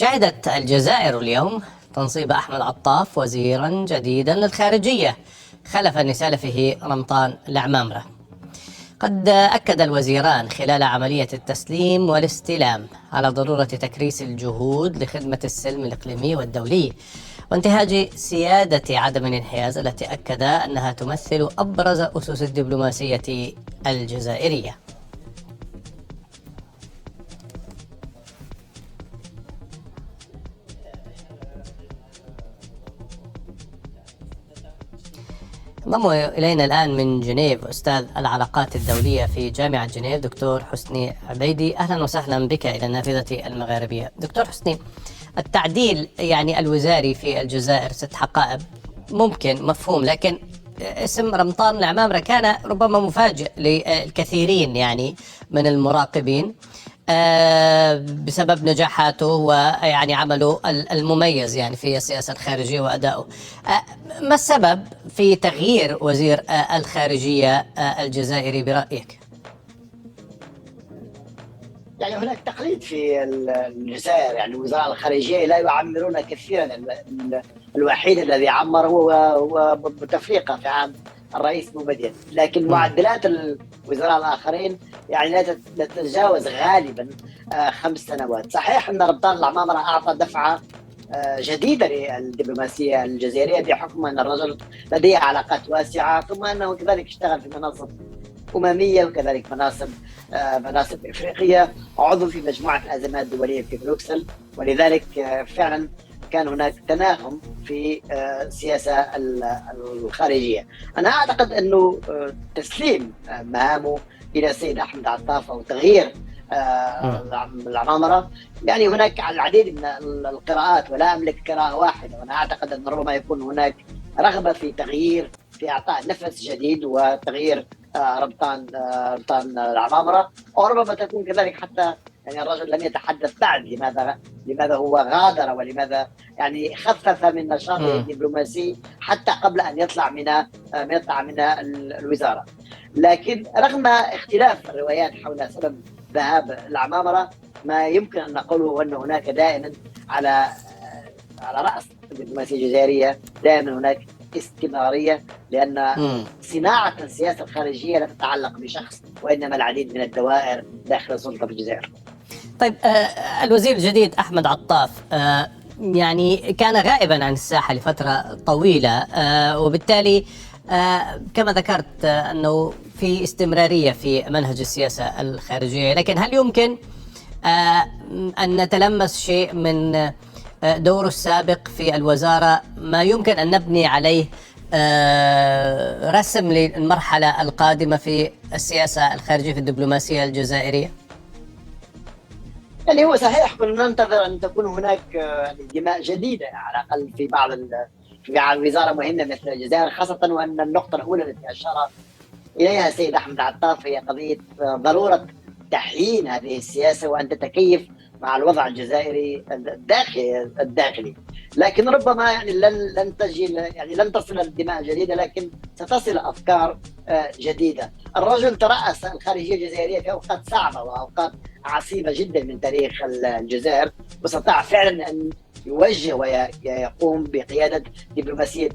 شهدت الجزائر اليوم تنصيب أحمد عطاف وزيرا جديدا للخارجية خلفا لسلفه رمضان العمامرة. قد أكد الوزيران خلال عملية التسليم والاستلام على ضرورة تكريس الجهود لخدمة السلم الإقليمي والدولي وانتهاج سيادة عدم الانحياز التي أكد أنها تمثل أبرز أسس الدبلوماسية الجزائرية. انضم إلينا الآن من جنيف أستاذ العلاقات الدولية في جامعة جنيف دكتور حسني عبيدي. أهلا وسهلا بك إلى النافذة المغاربية. دكتور حسني، التعديل الوزاري في الجزائر 6 حقائب ممكن مفهوم، لكن اسم رمضان العمامرة كان ربما مفاجئ للكثيرين من المراقبين بسبب نجاحاته عمله المميز في السياسة الخارجية وأدائه. ما السبب في تغيير وزير الخارجية الجزائري برأيك؟ هناك تقليد في الجزائر، وزراء الخارجية لا يعمرون كثيرا. الوحيد الذي عمر هو بوتفليقة في عام الرئيس بومدين، لكن معدلات الوزراء الآخرين لا تتجاوز غالبا 5 سنوات. صحيح أن رمضان العمامرة أعطى دفعة جديدة للدبلوماسية الجزائرية بحكم أن الرجل لديه علاقات واسعة، ثم أنه كذلك اشتغل في مناصب أممية وكذلك مناصب إفريقية، عضو في مجموعة الأزمات الدولية في بروكسل، ولذلك فعلا كان هناك تناغم في السياسة الخارجية. أنا أعتقد أنه تسليم مهامه إلى السيد أحمد عطاف أو تغيير العمامرة، هناك العديد من القراءات ولا أملك قراءة واحدة، وأنا أعتقد أن ربما يكون هناك رغبة في تغيير، في إعطاء نفس جديد وتغيير رمضان العمامرة، وربما تكون كذلك حتى الرجل لم يتحدث بعد لماذا هو غادر، ولماذا خفف من نشاطه الدبلوماسي حتى قبل أن يطلع من الوزارة. لكن رغم اختلاف الروايات حول سبب ذهاب العمامرة، ما يمكن أن نقوله أن هناك دائما على رأس الدبلوماسية الجزائرية دائما هناك استمرارية، لأن صناعة السياسة الخارجية لا تتعلق بشخص، وإنما العديد من الدوائر داخل السلطة في الجزائر. طيب، الوزير الجديد أحمد عطاف كان غائبا عن الساحة لفترة طويلة، وبالتالي كما ذكرت أنه في استمرارية في منهج السياسة الخارجية، لكن هل يمكن أن نتلمس شيء من دوره السابق في الوزارة، ما يمكن أن نبني عليه رسم للمرحلة القادمة في السياسة الخارجية في الدبلوماسية الجزائرية؟ هو صحيح كنا ننتظر أن تكون هناك دماء جديدة على الأقل في وزارة مهمة مثل الجزائر، خاصة وأن النقطة الأولى التي أشار إليها السيد أحمد عطاف هي قضية ضرورة تحيين هذه السياسة وأن تتكيف مع الوضع الجزائري الداخلي. لكن ربما لن تجي لن تصل الدماء جديدة، لكن ستصل أفكار جديدة. الرجل ترأس الخارجية الجزائرية في أوقات صعبة وأوقات عصيبة جدا من تاريخ الجزائر، واستطاع فعلا أن يوجه ويقوم بقيادة دبلوماسية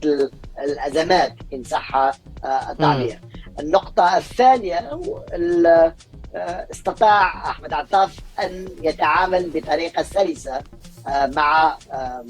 الأزمات إن صح التعبير. النقطة الثانية، استطاع أحمد عطاف أن يتعامل بطريقة سلسة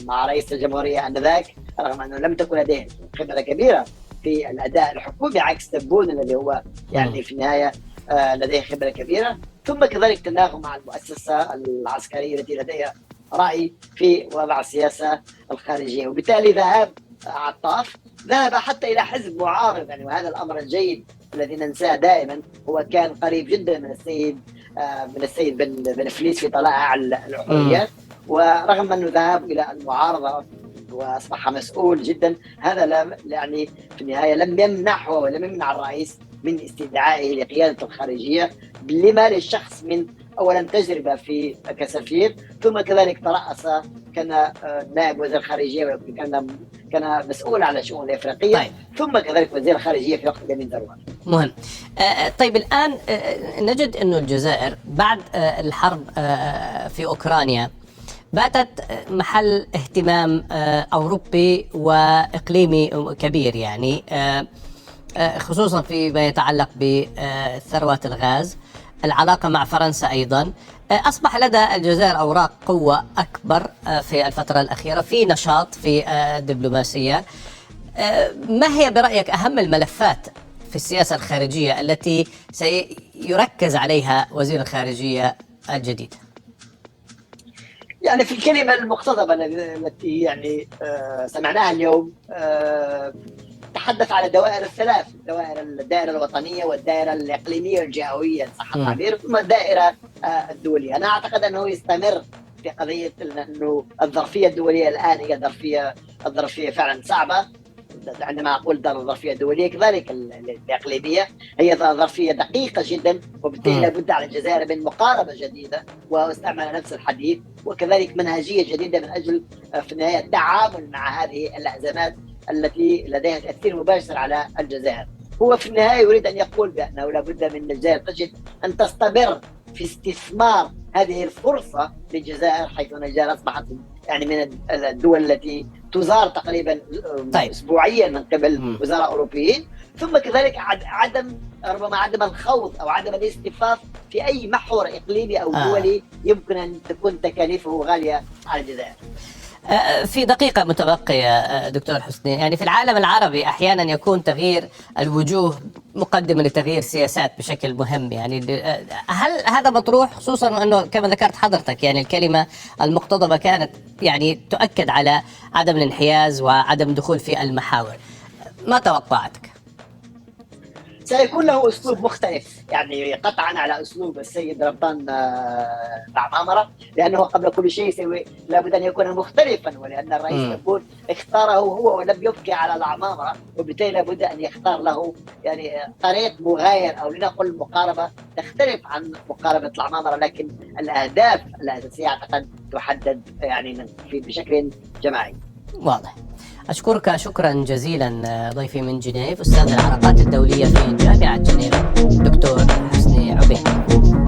مع رئيس الجمهورية آنذاك، رغم أنه لم تكن لديه خبرة كبيرة في الأداء الحكومي عكس تبون الذي هو في النهاية لديه خبرة كبيرة، ثم كذلك تناغم مع المؤسسة العسكرية التي لديها رأي في وضع السياسة الخارجية. وبالتالي ذهاب عطاف ذهب حتى إلى حزب معارض، وهذا الأمر الجيد الذي ننساه دائما. هو كان قريب جدا من السيد بن فليس في طلائع الحريات، ورغم أنه ذهب إلى المعارضة وأصبح مسؤول جدا، هذا في النهاية لم يمنحه ولم يمنع الرئيس من استدعائه لقيادة الخارجية، لما للشخص من أولا تجربة في كسفير، ثم كذلك ترأس كان نائب وزير الخارجية، كان مسؤول على الشؤون الإفريقية. طيب. ثم كذلك وزير الخارجية في وقت الأمين ذروان. مهم. طيب، الآن نجد أن الجزائر بعد الحرب في أوكرانيا باتت محل اهتمام أوروبي وإقليمي كبير، يعني خصوصا فيما يتعلق بثروات الغاز، العلاقة مع فرنسا أيضا. أصبح لدى الجزائر أوراق قوة أكبر في الفترة الأخيرة في نشاط في الدبلوماسية. ما هي برأيك أهم الملفات في السياسة الخارجية التي سيركز عليها وزير الخارجية الجديد؟ يعني في الكلمة المقتضبة التي يعني سمعناها اليوم، تحدث على دوائر الثلاث، الدائرة الوطنية والدائرة الإقليمية والجهوية إن صح التعبير، ثم الدائرة الدولية. أنا أعتقد أنه يستمر في قضية أنه الظرفية الدولية الآن هي الظرفية فعلا صعبة. عندما أقول الظرفية الدولية كذلك الإقليمية هي ظرفية دقيقة جدا، وبالتالي لابد على الجزائر من مقاربة جديدة واستعمال نفس الحديث، وكذلك منهجية جديدة من أجل في النهاية التعامل مع هذه الأزمات التي لديها تأثير مباشر على الجزائر. هو في النهاية يريد أن يقول بأنه لابد من الجزائر تجد أن تستمر في استثمار هذه الفرصة للجزائر، حيث أن الجزائر أصبحت يعني من الدول التي تزار تقريبا أسبوعيا من قبل وزراء أوروبيين، ثم كذلك ربما عدم الخوض أو عدم الاستفاض في أي محور إقليمي أو دولي يمكن أن تكون تكاليفه غالية على الجزائر. في دقيقة متبقية دكتور حسني، يعني في العالم العربي أحيانا يكون تغيير الوجوه مقدمة لتغيير سياسات بشكل مهم، يعني هل هذا مطروح، خصوصا أنه كما ذكرت حضرتك يعني الكلمة المقتضبة كانت يعني تؤكد على عدم الانحياز وعدم دخول في المحاور؟ ما توقعاتك؟ سيكون له أسلوب مختلف، يعني قطعا على أسلوب السيد رمضان العمامرة، لأنه قبل كل شيء لابد أن يكون مختلفا، ولأن الرئيس يكون اختاره هو ولم يبقي على العمامرة، وبالتالي لابد أن يختار له يعني طريق مغاير، أو لنقل مقاربة تختلف عن مقاربة العمامرة، لكن الأهداف الأساسية أعتقد تحدد يعني بشكل جماعي. واضح. أشكرك شكرا جزيلا ضيفي من جنيف، أستاذ العلاقات الدولية في جامعة جنيف دكتور حسني عبيد.